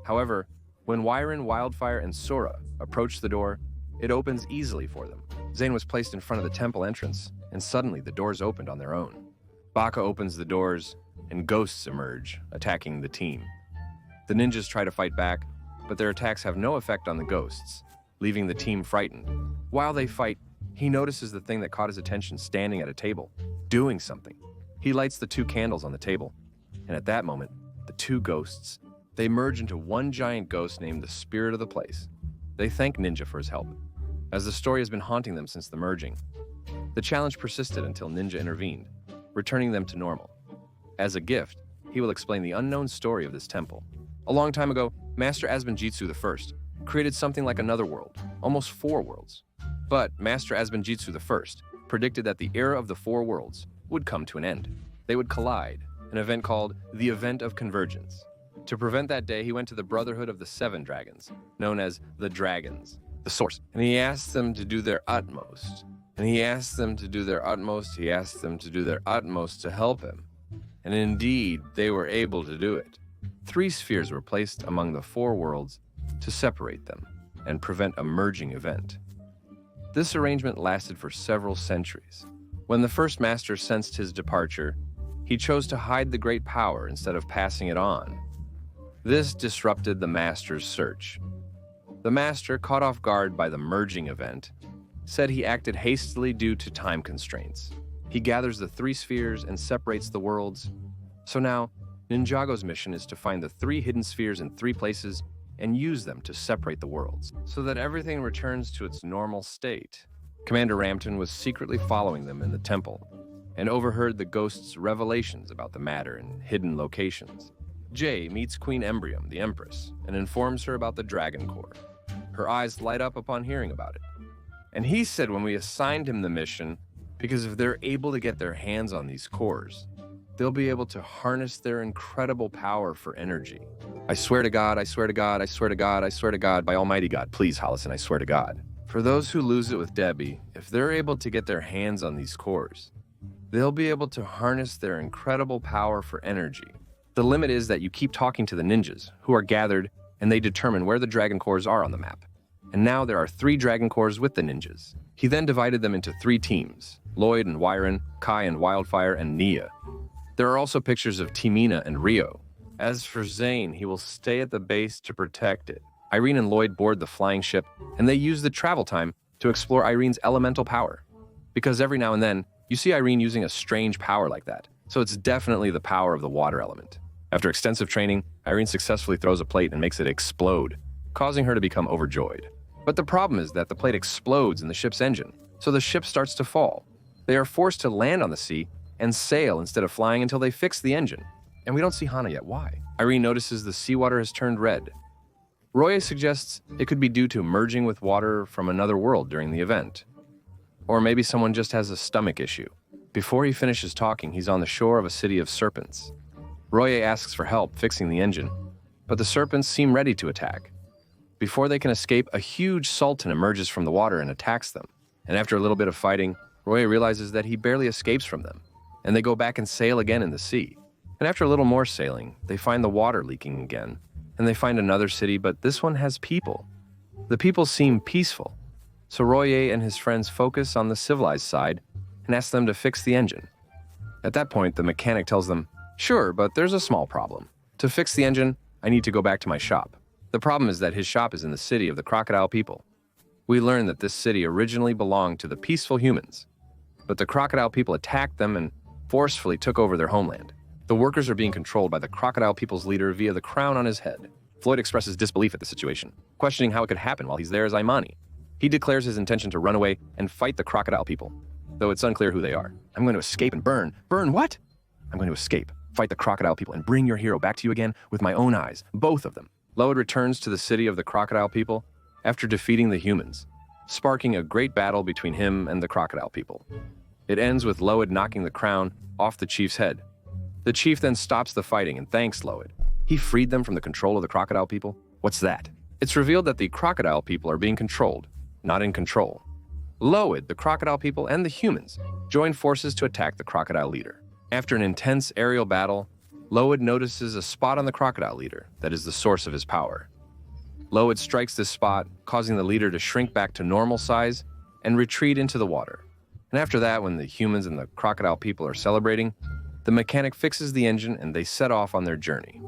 However, when Eirin Wildfire and Sora approach the door, it opens easily for them. Zane was placed in front of the temple entrance, and suddenly the doors opened on their own. Baka opens the doors, and ghosts emerge, attacking the team. The ninjas try to fight back, but their attacks have no effect on the ghosts, leaving the team frightened. While they fight, he notices the thing that caught his attention standing at a table, doing something. He lights the 2 candles on the table, and at that moment, the 2 ghosts, they merge into one giant ghost named the Spirit of the Place. They thank Ninja for his help, as the story has been haunting them since the merging. The challenge persisted until Ninja intervened, returning them to normal. As a gift, he will explain the unknown story of this temple. A long time ago, Master Asbanjitsu I created something like another world, almost 4 worlds. But Master Asbanjitsu I predicted that the era of the 4 worlds would come to an end. They would collide, an event called the Event of Convergence. To prevent that day, he went to the Brotherhood of the 7 Dragons, known as the Dragons, the Source. And he asked them to do their utmost. He asked them to do their utmost to help him. And indeed, they were able to do it. 3 spheres were placed among the 4 worlds to separate them and prevent a merging event. This arrangement lasted for several centuries. When the first master sensed his departure, he chose to hide the great power instead of passing it on. This disrupted the master's search. The master, caught off guard by the merging event, said he acted hastily due to time constraints. He gathers the 3 spheres and separates the worlds. So now, Ninjago's mission is to find the 3 hidden spheres in 3 places and use them to separate the worlds, so that everything returns to its normal state. Commander Ramton was secretly following them in the temple, and overheard the ghosts' revelations about the matter in hidden locations. Jay meets Queen Embryum, the Empress, and informs her about the Dragon Core. Her eyes light up upon hearing about it. And he said when we assigned him the mission, because if they're able to get their hands on these cores, they'll be able to harness their incredible power for energy. I swear to God, I swear to God, I swear to God, I swear to God, by Almighty God, please, Hollison, I swear to God. For those who lose it with Debbie, if they're able to get their hands on these cores, they'll be able to harness their incredible power for energy. The limit is that you keep talking to the ninjas, who are gathered, and they determine where the dragon cores are on the map. And now there are 3 dragon cores with the ninjas. He then divided them into 3 teams, Lloyd and Eirin, Kai and Wildfire, and Nia. There are also pictures of Timina and Rio. As for Zane, he will stay at the base to protect it. Eirin and Lloyd board the flying ship, and they use the travel time to explore Irene's elemental power. Because every now and then, you see Eirin using a strange power like that, so it's definitely the power of the water element. After extensive training, Eirin successfully throws a plate and makes it explode, causing her to become overjoyed. But the problem is that the plate explodes in the ship's engine, so the ship starts to fall. They are forced to land on the sea and sail instead of flying until they fix the engine. And we don't see Hana yet. Why? Eirin notices the seawater has turned red. Roye suggests it could be due to merging with water from another world during the event. Or maybe someone just has a stomach issue. Before he finishes talking, he's on the shore of a city of serpents. Roye asks for help fixing the engine, but the serpents seem ready to attack. Before they can escape, a huge sultan emerges from the water and attacks them. And after a little bit of fighting, Roye realizes that he barely escapes from them, and they go back and sail again in the sea. And after a little more sailing, they find the water leaking again, and they find another city, but this one has people. The people seem peaceful, so Roye and his friends focus on the civilized side and ask them to fix the engine. At that point, the mechanic tells them, "Sure, but there's a small problem. To fix the engine, I need to go back to my shop." The problem is that his shop is in the city of the crocodile people. We learn that this city originally belonged to the peaceful humans, but the crocodile people attacked them and forcefully took over their homeland. The workers are being controlled by the crocodile people's leader via the crown on his head. Floyd expresses disbelief at the situation, questioning how it could happen while he's there as Imani. He declares his intention to run away and fight the crocodile people, though it's unclear who they are. "I'm going to escape and burn." "Burn what?" "I'm going to escape, fight the crocodile people, and bring your hero back to you again with my own eyes, both of them." Loid returns to the city of the crocodile people after defeating the humans, sparking a great battle between him and the crocodile people. It ends with Loid knocking the crown off the chief's head. The chief then stops the fighting and thanks Loid. He freed them from the control of the crocodile people. What's that? It's revealed that the crocodile people are being controlled, not in control. Loid, the crocodile people, and the humans join forces to attack the crocodile leader. After an intense aerial battle, Loid notices a spot on the crocodile leader that is the source of his power. Loid strikes this spot, causing the leader to shrink back to normal size and retreat into the water. And after that, when the humans and the crocodile people are celebrating, the mechanic fixes the engine and they set off on their journey.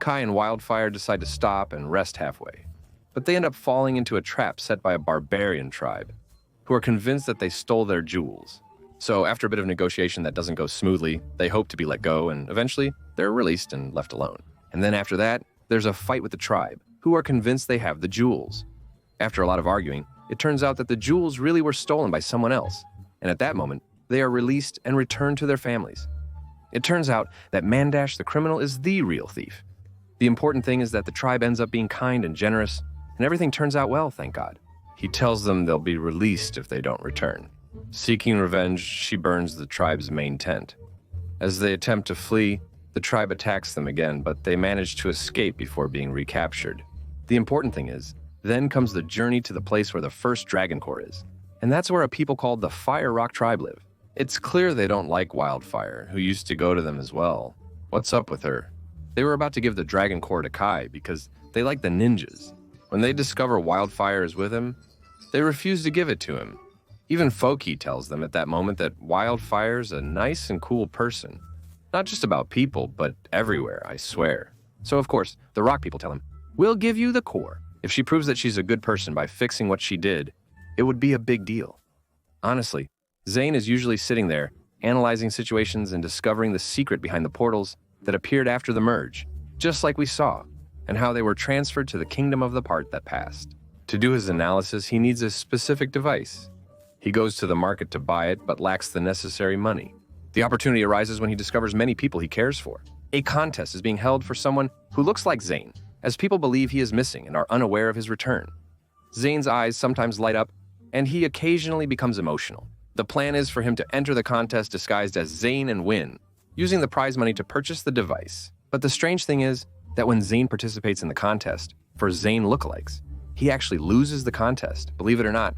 Kai and Wildfire decide to stop and rest halfway, but they end up falling into a trap set by a barbarian tribe, who are convinced that they stole their jewels. So after a bit of negotiation that doesn't go smoothly, they hope to be let go, and eventually they're released and left alone. And then after that, there's a fight with the tribe, who are convinced they have the jewels. After a lot of arguing, it turns out that the jewels really were stolen by someone else, and at that moment, they are released and returned to their families. It turns out that Mandash the criminal is the real thief. The important thing is that the tribe ends up being kind and generous, and everything turns out well, thank God. He tells them they'll be released if they don't return. Seeking revenge, she burns the tribe's main tent. As they attempt to flee, the tribe attacks them again, but they manage to escape before being recaptured. The important thing is, then comes the journey to the place where the first Dragon Core is. And that's where a people called the Fire Rock tribe live. It's clear they don't like Wildfire, who used to go to them as well. What's up with her? They were about to give the Dragon Core to Kai because they like the ninjas. When they discover Wildfire is with him, they refuse to give it to him. Even Foki tells them at that moment that Wildfire's a nice and cool person. Not just about people, but everywhere, I swear. So of course, the rock people tell him, "We'll give you the core. If she proves that she's a good person by fixing what she did, it would be a big deal." Honestly, Zane is usually sitting there, analyzing situations and discovering the secret behind the portals that appeared after the merge, just like we saw, and how they were transferred to the kingdom of the part that passed. To do his analysis, he needs a specific device. He goes to the market to buy it, but lacks the necessary money. The opportunity arises when he discovers many people he cares for. A contest is being held for someone who looks like Zane, as people believe he is missing and are unaware of his return. Zane's eyes sometimes light up, and he occasionally becomes emotional. The plan is for him to enter the contest disguised as Zane and win, using the prize money to purchase the device. But the strange thing is that when Zane participates in the contest for Zane lookalikes, he actually loses the contest, believe it or not,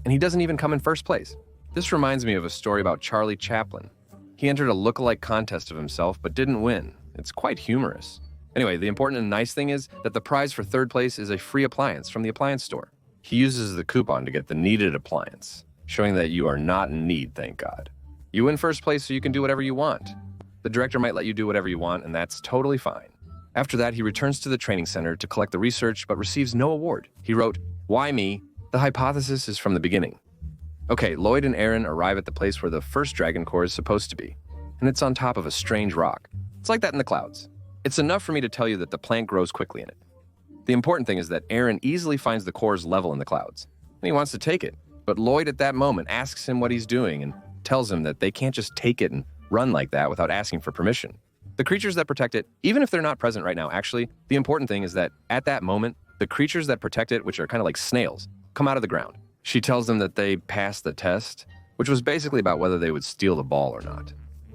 and he doesn't even come in first place. This reminds me of a story about Charlie Chaplin. He entered a lookalike contest of himself but didn't win. It's quite humorous. Anyway, the important and nice thing is that the prize for third place is a free appliance from the appliance store. He uses the coupon to get the needed appliance, showing that you are not in need, thank God. You win first place so you can do whatever you want. The director might let you do whatever you want, and that's totally fine. After that, he returns to the training center to collect the research but receives no award. He wrote, "Why me? The hypothesis is from the beginning." Okay, Loid and Eirin arrive at the place where the first Dragon Core is supposed to be, and it's on top of a strange rock. It's like that in the clouds. It's enough for me to tell you that the plant grows quickly in it. The important thing is that Eirin easily finds the core's level in the clouds, and he wants to take it. But Loid at that moment asks him what he's doing and tells him that they can't just take it and run like that without asking for permission. The creatures that protect it, even if they're not present right now, actually, the important thing is that at that moment, the creatures that protect it, which are kind of like snails, come out of the ground. She tells them that they passed the test, which was basically about whether they would steal the ball or not.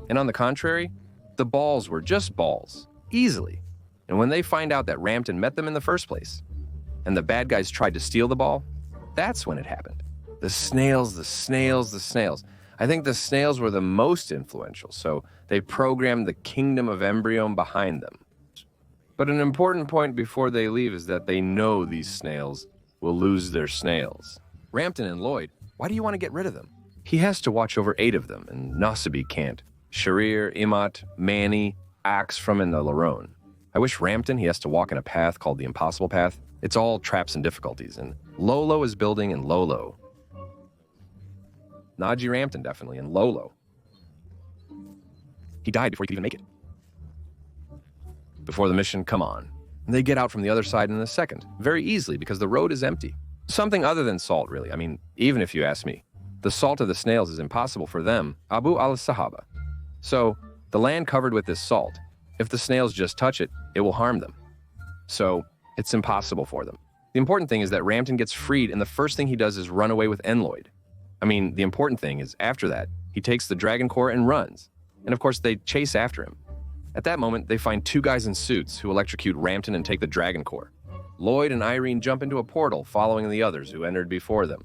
And on the contrary, the balls were just balls, easily. And when they find out that Rampton met them in the first place, and the bad guys tried to steal the ball, that's when it happened. The snails, the snails, the snails. I think the snails were the most influential, so they programmed the Kingdom of Empyrean behind them. But an important point before they leave is that they know these snails will lose their snails. Rampton and Lloyd, why do you want to get rid of them? He has to watch over 8 of them, and Nosabi can't. Sharir, Imat, Manny, Axfrom, and the Larone. I wish Rampton, he has to walk in a path called the Impossible Path. It's all traps and difficulties, and Lolo is building in Lolo. Najee Rampton, definitely, and Lolo. He died before he could even make it. Before the mission, come on. And they get out from the other side in a second, very easily, because the road is empty. Something other than salt, really. I mean, even if you ask me. The salt of the snails is impossible for them, Abu al-Sahaba. So, the land covered with this salt, if the snails just touch it, it will harm them. So, it's impossible for them. The important thing is that Rampton gets freed, and the first thing he does is run away with Enloyd. I mean, the important thing is, after that, he takes the Dragon Core and runs. And of course, they chase after him. At that moment, they find 2 guys in suits who electrocute Rampton and take the Dragon Core. Lloyd and Eirin jump into a portal, following the others who entered before them.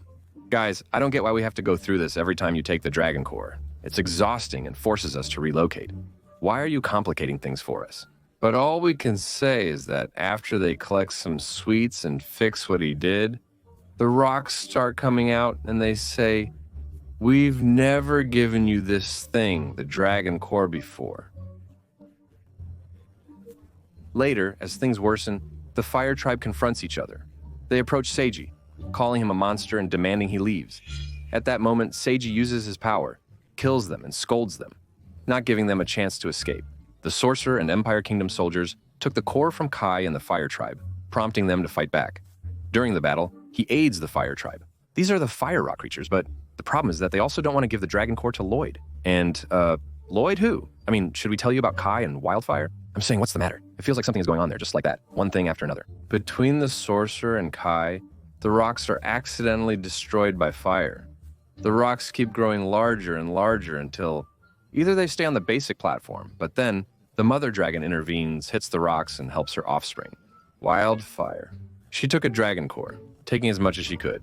Guys, I don't get why we have to go through this every time you take the Dragon Core. It's exhausting and forces us to relocate. Why are you complicating things for us? But all we can say is that after they collect some sweets and fix what he did, the rocks start coming out and they say, "We've never given you this thing, the Dragon Core, before." Later, as things worsen, the Fire Tribe confronts each other. They approach Seiji, calling him a monster and demanding he leaves. At that moment, Seiji uses his power, kills them and scolds them, not giving them a chance to escape. The Sorcerer and Empire Kingdom soldiers took the core from Kai and the Fire Tribe, prompting them to fight back. During the battle, he aids the Fire Tribe. These are the Fire Rock creatures, but the problem is that they also don't want to give the Dragon Core to Lloyd. And, Lloyd who? I mean, should we tell you about Kai and Wildfire? I'm saying, what's the matter? It feels like something is going on there, just like that. One thing after another. Between the Sorcerer and Kai, the rocks are accidentally destroyed by fire. The rocks keep growing larger and larger until either they stay on the basic platform, but then the Mother Dragon intervenes, hits the rocks, and helps her offspring. Wildfire. She took a Dragon Core, taking as much as she could.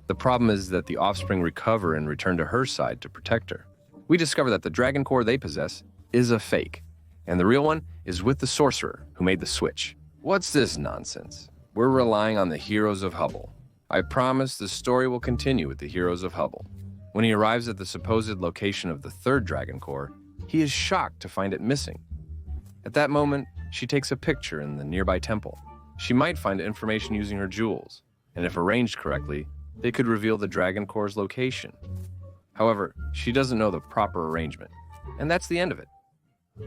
The problem is that the offspring recover and return to her side to protect her. We discover that the Dragon Core they possess is a fake, and the real one is with the Sorcerer who made the switch. What's this nonsense? We're relying on the heroes of Hubble. I promise the story will continue with the heroes of Hubble. When he arrives at the supposed location of the 3rd Dragon Core, he is shocked to find it missing. At that moment, she takes a picture in the nearby temple. She might find information using her jewels, and if arranged correctly, they could reveal the Dragon Core's location. However, she doesn't know the proper arrangement, and that's the end of it.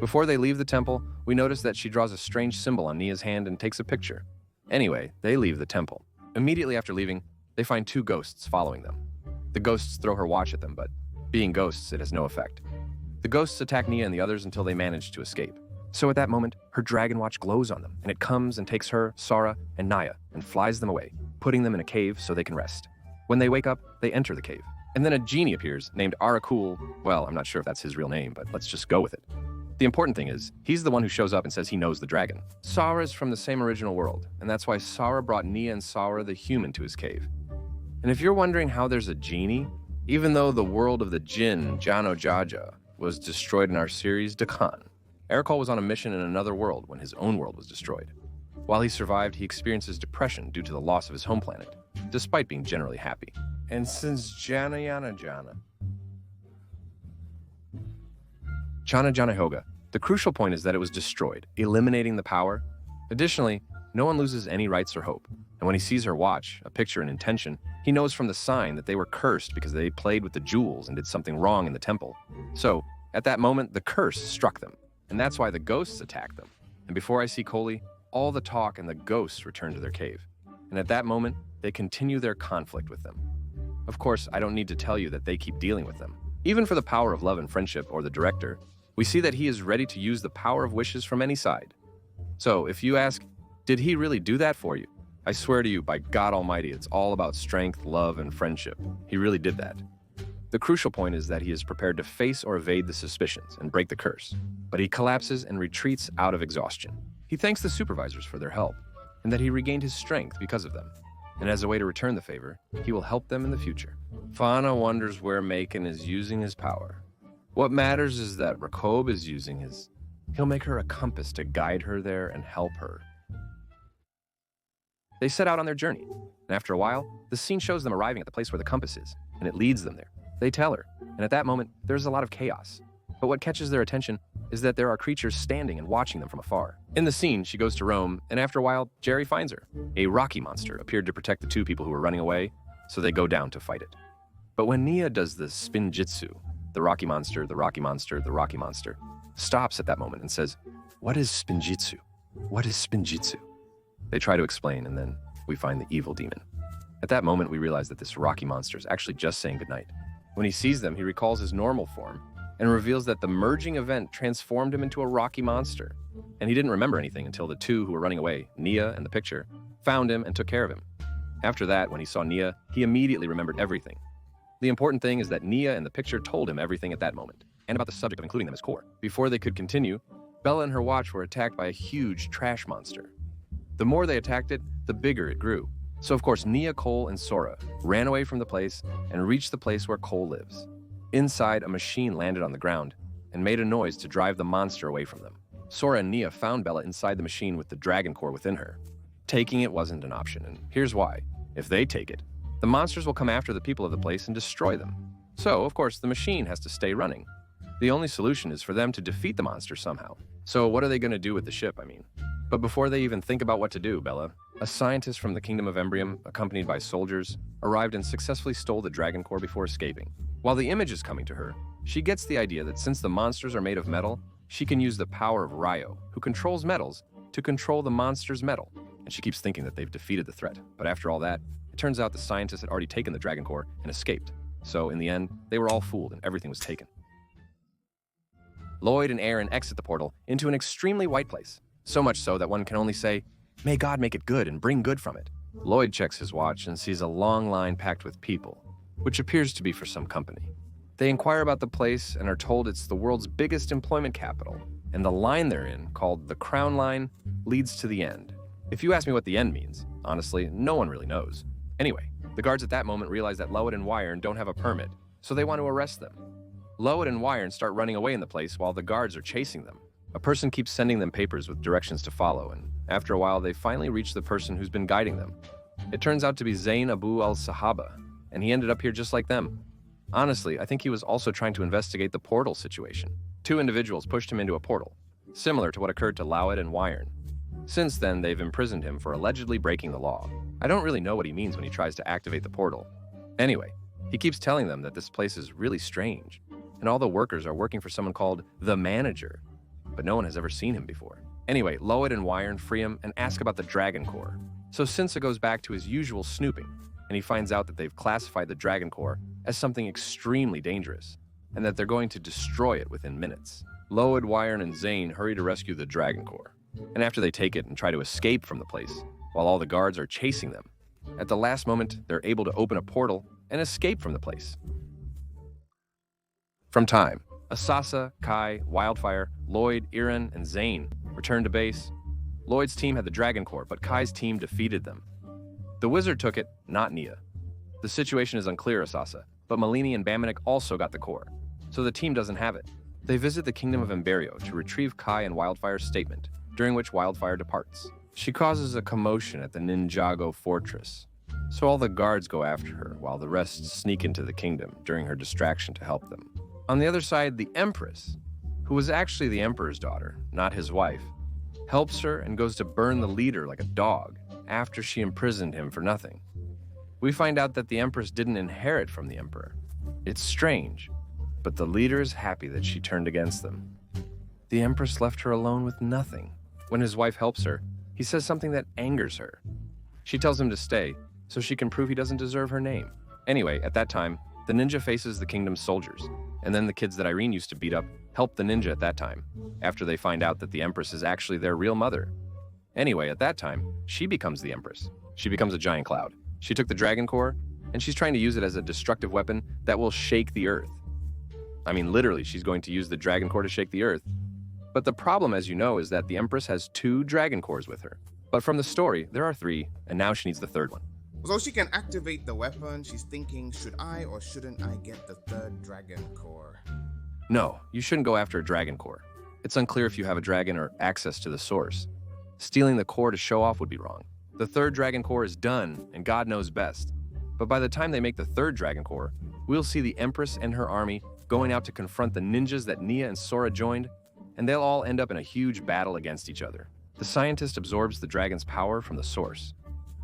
Before they leave the temple, we notice that she draws a strange symbol on Nia's hand and takes a picture. Anyway, they leave the temple. Immediately after leaving, they find 2 ghosts following them. The ghosts throw her watch at them, but being ghosts, it has no effect. The ghosts attack Nia and the others until they manage to escape. So at that moment, her dragon watch glows on them, and it comes and takes her, Sara, and Nia, and flies them away, putting them in a cave so they can rest. When they wake up, they enter the cave. And then a genie appears, named Arakul. Well, I'm not sure if that's his real name, but let's just go with it. The important thing is, he's the one who shows up and says he knows the dragon. Sara is from the same original world, and that's why Sara brought Nia and Sara the human to his cave. And if you're wondering how there's a genie, even though the world of the Jinn, Jano Jaja, was destroyed in our series, Dakan, Arakul was on a mission in another world when his own world was destroyed. While he survived, he experiences depression due to the loss of his home planet, despite being generally happy. And since Jana Hoga, the crucial point is that it was destroyed, eliminating the power. Additionally, no one loses any rights or hope. And when he sees her watch, a picture and intention, he knows from the sign that they were cursed because they played with the jewels and did something wrong in the temple. So, at that moment, the curse struck them. And that's why the ghosts attacked them. And before I see Coley, all the talk and the ghosts return to their cave. And at that moment, they continue their conflict with them. Of course, I don't need to tell you that they keep dealing with them. Even for the power of love and friendship or the director, We see that he is ready to use the power of wishes from any side. So if you ask, did he really do that for you? I swear to you, by God Almighty, it's all about strength, love, and friendship. He really did that. The crucial point is that he is prepared to face or evade the suspicions and break the curse, but he collapses and retreats out of exhaustion. He thanks the supervisors for their help, and that he regained his strength because of them. And as a way to return the favor, he will help them in the future. Fauna wonders where Macon is using his power. What matters is that Rakob is using his... He'll make her a compass to guide her there and help her. They set out on their journey, and after a while, the scene shows them arriving at the place where the compass is, and it leads them there. They tell her, and at that moment, there's a lot of chaos. But what catches their attention is that there are creatures standing and watching them from afar. In the scene, she goes to Rome, and after a while, Jerry finds her. A rocky monster appeared to protect the two people who were running away, so they go down to fight it. But when Nia does the spinjitzu, the rocky monster, the rocky monster, the rocky monster, stops at that moment and says, "What is spinjitzu? What is spinjitzu?" They try to explain, and then we find the evil demon. At that moment, we realize that this rocky monster is actually just saying goodnight. When he sees them, he recalls his normal form and reveals that the merging event transformed him into a rocky monster. And he didn't remember anything until the two who were running away, Nia and the picture, found him and took care of him. After that, when he saw Nia, he immediately remembered everything. The important thing is that Nia and the picture told him everything at that moment, and about the subject of including them as core. Before they could continue, Bella and her watch were attacked by a huge trash monster. The more they attacked it, the bigger it grew. So of course, Nia, Cole, and Sora ran away from the place and reached the place where Cole lives. Inside, a machine landed on the ground and made a noise to drive the monster away from them. Sora and Nia found Bella inside the machine with the dragon core within her. Taking it wasn't an option, and here's why. If they take it, the monsters will come after the people of the place and destroy them. So, of course, the machine has to stay running. The only solution is for them to defeat the monster somehow. So what are they going to do with the ship, I mean? But before they even think about what to do, Bella, a scientist from the Kingdom of Empyrean, accompanied by soldiers, arrived and successfully stole the dragon core before escaping. While the image is coming to her, she gets the idea that since the monsters are made of metal, she can use the power of Ryo, who controls metals, to control the monster's metal. And she keeps thinking that they've defeated the threat. But after all that, it turns out the scientists had already taken the dragon core and escaped. So in the end, they were all fooled and everything was taken. Lloyd and Eirin exit the portal into an extremely white place. So much so that one can only say, "May God make it good and bring good from it." Lloyd checks his watch and sees a long line packed with people, which appears to be for some company. They inquire about the place and are told it's the world's biggest employment capital, and the line they're in, called the Crown Line, leads to the end. If you ask me what the end means, honestly, no one really knows. Anyway, the guards at that moment realize that Loid and Weirin don't have a permit, so they want to arrest them. Loid and Weirin start running away in the place while the guards are chasing them. A person keeps sending them papers with directions to follow, and after a while, they finally reach the person who's been guiding them. It turns out to be Zain Abu al-Sahaba, and he ended up here just like them. Honestly, I think he was also trying to investigate the portal situation. Two individuals pushed him into a portal, similar to what occurred to Loid and Weirin. Since then, they've imprisoned him for allegedly breaking the law. I don't really know what he means when he tries to activate the portal. Anyway, he keeps telling them that this place is really strange, and all the workers are working for someone called the Manager, but no one has ever seen him before. Anyway, Loid and Weirin free him and ask about the Dragon Core. So Cinsa goes back to his usual snooping, and he finds out that they've classified the Dragon Core as something extremely dangerous, and that they're going to destroy it within minutes. Loid, Weirin, and Zain hurry to rescue the Dragon Core, and after they take it and try to escape from the place, while all the guards are chasing them, at the last moment, they're able to open a portal and escape from the place. From time, Asasa, Kai, Wildfire, Lloyd, Eirin, and Zain returned to base. Lloyd's team had the Dragon Core, but Kai's team defeated them. The Wizard took it, not Nia. The situation is unclear, Asasa, but Malini and Bamanik also got the core, so the team doesn't have it. They visit the Kingdom of Emberio to retrieve Kai and Wildfire's statement, during which Wildfire departs. She causes a commotion at the Ninjago fortress, so all the guards go after her while the rest sneak into the kingdom during her distraction to help them. On the other side, the Empress, who was actually the Emperor's daughter, not his wife, helps her and goes to burn the leader like a dog after she imprisoned him for nothing. We find out that the Empress didn't inherit from the Emperor. It's strange, but the leader is happy that she turned against them. The Empress left her alone with nothing. When his wife helps her, he says something that angers her. She tells him to stay, so she can prove he doesn't deserve her name. Anyway, at that time, the ninja faces the kingdom's soldiers, and then the kids that Eirin used to beat up help the ninja at that time, after they find out that the Empress is actually their real mother. Anyway, at that time, she becomes the Empress. She becomes a giant cloud. She took the Dragon Core, and she's trying to use it as a destructive weapon that will shake the Earth. I mean, literally, she's going to use the Dragon Core to shake the Earth. But the problem, as you know, is that the Empress has 2 Dragon Cores with her. But from the story, there are 3, and now she needs the 3rd one. So she can activate the weapon. She's thinking, should I or shouldn't I get the 3rd Dragon Core? No, you shouldn't go after a Dragon Core. It's unclear if you have a dragon or access to the source. Stealing the core to show off would be wrong. The 3rd Dragon Core is done, and God knows best. But by the time they make the 3rd Dragon Core, we'll see the Empress and her army going out to confront the ninjas that Nia and Sora joined, and they'll all end up in a huge battle against each other. The scientist absorbs the dragon's power from the source.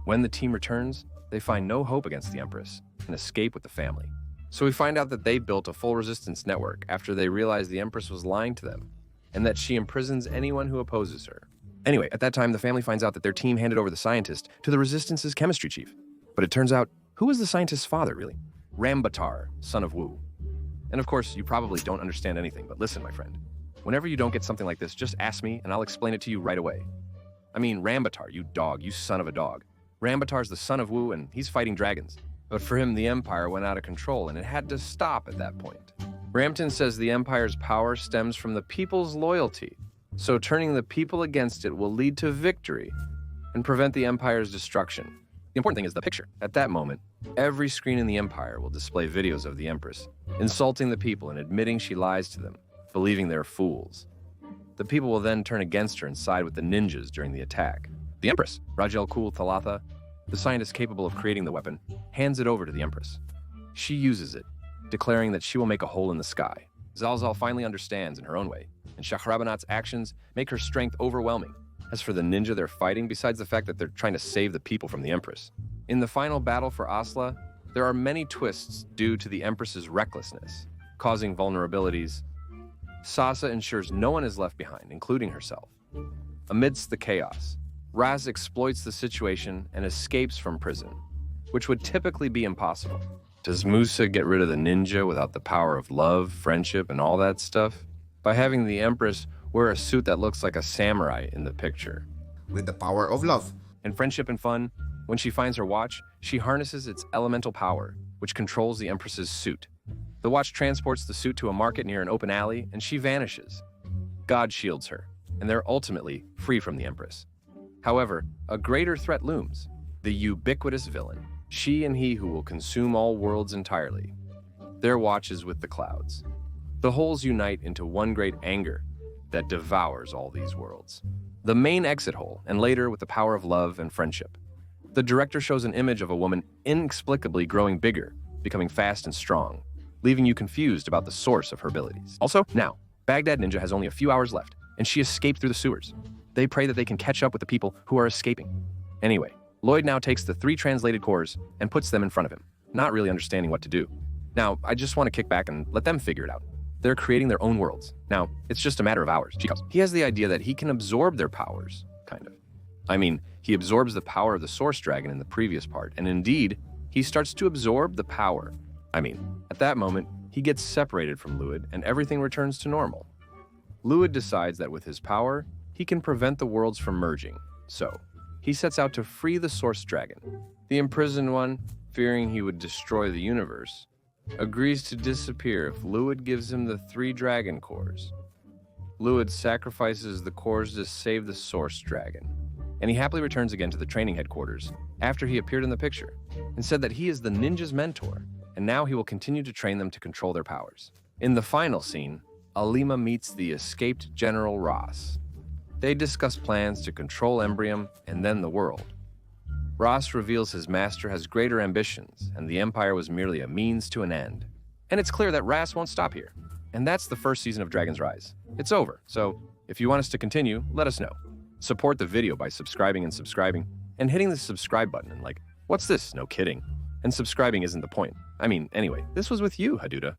When the team returns, they find no hope against the Empress and escape with the family. So we find out that they built a full resistance network after they realized the Empress was lying to them, and that she imprisons anyone who opposes her. Anyway, at that time, the family finds out that their team handed over the scientist to the Resistance's chemistry chief. But it turns out, who was the scientist's father, really? Rambatar, son of Wu. And of course, you probably don't understand anything, but listen, my friend. Whenever you don't get something like this, just ask me and I'll explain it to you right away. I mean, Rambatar, you dog, you son of a dog. Rambatar's the son of Wu and he's fighting dragons. But for him, the Empire went out of control and it had to stop at that point. Ramton says the Empire's power stems from the people's loyalty, so turning the people against it will lead to victory and prevent the Empire's destruction. The important thing is the picture. At that moment, every screen in the Empire will display videos of the Empress, insulting the people and admitting she lies to them, believing they're fools. The people will then turn against her and side with the ninjas during the attack. The Empress, Rajel Kul Thalatha, the scientist capable of creating the weapon, hands it over to the Empress. She uses it, declaring that she will make a hole in the sky. Zalzal finally understands in her own way, and Shahrabanat's actions make her strength overwhelming. As for the ninja they're fighting, besides the fact that they're trying to save the people from the Empress, in the final battle for Asla, there are many twists due to the Empress's recklessness, causing vulnerabilities. Sasa ensures no one is left behind, including herself. Amidst the chaos, Raz exploits the situation and escapes from prison, which would typically be impossible. Does Musa get rid of the ninja without the power of love, friendship, and all that stuff? By having the Empress wear a suit that looks like a samurai in the picture. With the power of love. In Friendship and Fun, when she finds her watch, she harnesses its elemental power, which controls the Empress's suit. The watch transports the suit to a market near an open alley, and she vanishes. God shields her, and they're ultimately free from the Empress. However, a greater threat looms, the ubiquitous villain, she and he who will consume all worlds entirely. Their watch is with the clouds. The holes unite into one great anger that devours all these worlds. The main exit hole, and later with the power of love and friendship. The director shows an image of a woman inexplicably growing bigger, becoming fast and strong, leaving you confused about the source of her abilities. Also, now, Baghdad Ninja has only a few hours left, and she escaped through the sewers. They pray that they can catch up with the people who are escaping. Anyway, Lloyd now takes the 3 translated cores and puts them in front of him, not really understanding what to do. Now, I just want to kick back and let them figure it out. They're creating their own worlds. Now, it's just a matter of hours. He has the idea that he can absorb their powers, kind of. I mean, he absorbs the power of the Source Dragon in the previous part, and indeed, he starts to absorb the power. At that moment, he gets separated from Luid, and everything returns to normal. Luid decides that with his power, he can prevent the worlds from merging, so he sets out to free the Source Dragon. The imprisoned one, fearing he would destroy the universe, agrees to disappear if Luid gives him the 3 Dragon Cores. Luid sacrifices the cores to save the Source Dragon, and he happily returns again to the training headquarters after he appeared in the picture and said that he is the ninja's mentor, and now he will continue to train them to control their powers. In the final scene, Alima meets the escaped General Ross. They discuss plans to control Empyrean and then the world. Ross reveals his master has greater ambitions, and the Empire was merely a means to an end. And it's clear that Ross won't stop here. And that's the first season of Dragon's Rise. It's over, so if you want us to continue, let us know. Support the video by subscribing, and hitting the subscribe button and what's this? No kidding. And subscribing isn't the point. Anyway, this was with you, Haduda.